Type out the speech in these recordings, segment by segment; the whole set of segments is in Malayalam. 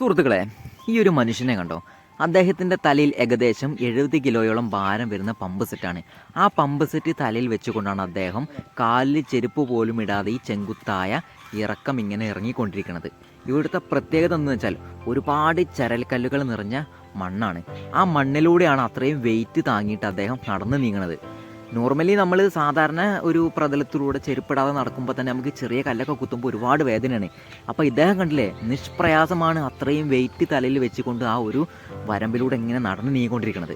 സുഹൃത്തുക്കളെ, ഈ ഒരു മനുഷ്യനെ കണ്ടോ? അദ്ദേഹത്തിൻ്റെ തലയിൽ ഏകദേശം 70 കിലോയോളം ഭാരം വരുന്ന പമ്പ് സെറ്റാണ്. ആ പമ്പ് സെറ്റ് തലയിൽ വെച്ചുകൊണ്ടാണ് അദ്ദേഹം കാലിൽ ചെരുപ്പ് പോലും ഇടാതെ ഈ ചെങ്കുത്തായ ഇറക്കം ഇങ്ങനെ ഇറങ്ങിക്കൊണ്ടിരിക്കുന്നത്. ഇവിടുത്തെ പ്രത്യേകത എന്ന് വെച്ചാൽ ഒരുപാട് ചരൽക്കല്ലുകൾ നിറഞ്ഞ മണ്ണാണ്. ആ മണ്ണിലൂടെയാണ് അത്രയും വെയിറ്റ് താങ്ങിയിട്ട് അദ്ദേഹം നടന്നു നീങ്ങുന്നത്. നോർമലി നമ്മൾ സാധാരണ ഒരു പ്രതലത്തിലൂടെ ചെരുപ്പിടാതെ നടക്കുമ്പോൾ തന്നെ നമുക്ക് ചെറിയ കല്ലൊക്കെ കുത്തുമ്പോൾ ഒരുപാട് വേദനയാണ്. അപ്പോൾ ഇദ്ദേഹം കണ്ടില്ലേ, നിഷ്പ്രയാസമാണ് അത്രയും വെയിറ്റ് തലയിൽ വെച്ചുകൊണ്ട് ആ ഒരു വരമ്പിലൂടെ ഇങ്ങനെ നടന്നു നീങ്ങിക്കൊണ്ടിരിക്കുന്നത്.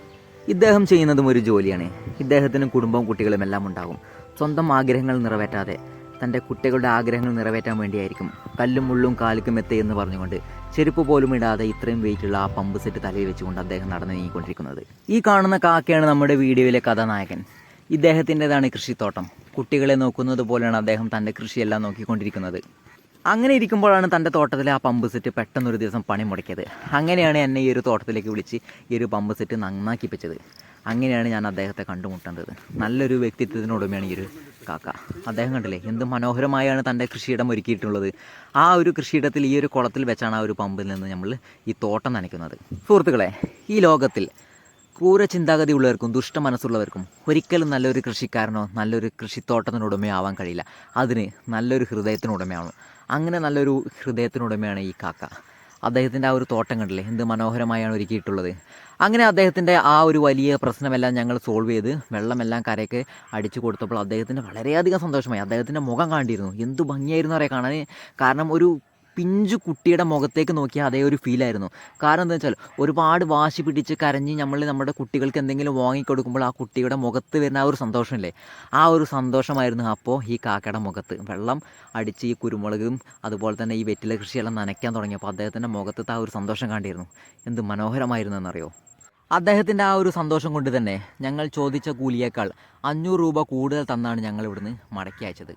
ഇദ്ദേഹം ചെയ്യുന്നതും ഒരു ജോലിയാണ്. ഇദ്ദേഹത്തിനും കുടുംബവും കുട്ടികളും എല്ലാം ഉണ്ടാകും. സ്വന്തം ആഗ്രഹങ്ങൾ നിറവേറ്റാതെ തൻ്റെ കുട്ടികളുടെ ആഗ്രഹങ്ങൾ നിറവേറ്റാൻ വേണ്ടിയായിരിക്കും കല്ലും മുള്ളും കാലിക്കും എത്തേ എന്ന് പറഞ്ഞുകൊണ്ട് ചെരുപ്പ് പോലും ഇടാതെ ഇത്രയും വെയിറ്റുള്ള ആ പമ്പ് സെറ്റ് തലയിൽ വെച്ചുകൊണ്ട് അദ്ദേഹം നടന്നു നീങ്ങിക്കൊണ്ടിരിക്കുന്നത്. ഈ കാണുന്ന കാക്കയാണ് നമ്മുടെ വീഡിയോയിലെ കഥാനായകൻ. ഇദ്ദേഹത്തിൻ്റെതാണ് കൃഷിത്തോട്ടം. കുട്ടികളെ നോക്കുന്നത് പോലെയാണ് അദ്ദേഹം തൻ്റെ കൃഷിയെല്ലാം നോക്കിക്കൊണ്ടിരിക്കുന്നത്. അങ്ങനെ ഇരിക്കുമ്പോഴാണ് തൻ്റെ തോട്ടത്തിലെ ആ പമ്പ് സെറ്റ് പെട്ടെന്നൊരു ദിവസം പണി മുടക്കിയത്. അങ്ങനെയാണ് എന്നെ ഈ ഒരു തോട്ടത്തിലേക്ക് വിളിച്ച് ഈ ഒരു പമ്പ് സെറ്റ് നന്നാക്കിപ്പിച്ചത്. അങ്ങനെയാണ് ഞാൻ അദ്ദേഹത്തെ കണ്ടുമുട്ടുന്നത്. നല്ലൊരു വ്യക്തിത്വത്തിനുടമയാണ് ഈ ഒരു കാക്ക. അദ്ദേഹം കണ്ടില്ലേ, എന്ത് മനോഹരമായാണ് തൻ്റെ കൃഷിയിടം ഒരുക്കിയിട്ടുള്ളത്. ആ ഒരു കൃഷിയിടത്തിൽ ഈ ഒരു കുളത്തിൽ വെച്ചാണ് ആ ഒരു പമ്പിൽ നിന്ന് നമ്മൾ ഈ തോട്ടം നനയ്ക്കുന്നത്. സുഹൃത്തുക്കളെ, ഈ ലോകത്തിൽ ക്രൂര ചിന്താഗതിയുള്ളവർക്കും ദുഷ്ട മനസ്സുള്ളവർക്കും ഒരിക്കലും നല്ലൊരു കൃഷിക്കാരനോ നല്ലൊരു കൃഷിത്തോട്ടത്തിനുടമയോ ആവാൻ കഴിയില്ല. അതിന് നല്ലൊരു ഹൃദയത്തിനുടമയാണ്. അങ്ങനെ നല്ലൊരു ഹൃദയത്തിനുടമയാണ് ഈ കാക്ക. അദ്ദേഹത്തിൻ്റെ ആ ഒരു തോട്ടം കണ്ടില്ലേ, എന്ത് മനോഹരമായാണ് ഒരുക്കിയിട്ടുള്ളത്. അങ്ങനെ അദ്ദേഹത്തിൻ്റെ ആ ഒരു വലിയ പ്രശ്നമെല്ലാം ഞങ്ങൾ സോൾവ് ചെയ്ത് വെള്ളമെല്ലാം കരയ്ക്ക് അടിച്ചു കൊടുത്തപ്പോൾ അദ്ദേഹത്തിന് വളരെയധികം സന്തോഷമായി. അദ്ദേഹത്തിൻ്റെ മുഖം കണ്ടിരുന്നു, എന്ത് ഭംഗിയായിരുന്നു അറിയാം കാണാൻ. കാരണം ഒരു പിഞ്ചു കുട്ടിയുടെ മുഖത്തേക്ക് നോക്കിയാൽ അതേ ഒരു ഫീലായിരുന്നു. കാരണം എന്താ വെച്ചാൽ ഒരുപാട് വാശി പിടിച്ച് കരഞ്ഞ് നമ്മുടെ കുട്ടികൾക്ക് എന്തെങ്കിലും വാങ്ങിക്കൊടുക്കുമ്പോൾ ആ കുട്ടിയുടെ മുഖത്ത് വരുന്ന ആ ഒരു സന്തോഷമില്ലേ, ആ ഒരു സന്തോഷമായിരുന്നു അപ്പോൾ ഈ കാക്കയുടെ മുഖത്ത്. വെള്ളം അടിച്ച് ഈ കുരുമുളകും അതുപോലെ തന്നെ ഈ വെറ്റില കൃഷിയെല്ലാം നനയ്ക്കാൻ തുടങ്ങിയപ്പോൾ അദ്ദേഹത്തിൻ്റെ മുഖത്ത് ആ ഒരു സന്തോഷം കണ്ടിരുന്നു. എന്ത് മനോഹരമായിരുന്നു എന്നറിയോ? അദ്ദേഹത്തിൻ്റെ ആ ഒരു സന്തോഷം കൊണ്ട് തന്നെ ഞങ്ങൾ ചോദിച്ച കൂലിയേക്കാൾ 500 രൂപ കൂടുതൽ തന്നാണ് ഞങ്ങൾ ഇവിടുന്ന് മടക്കി അയച്ചത്.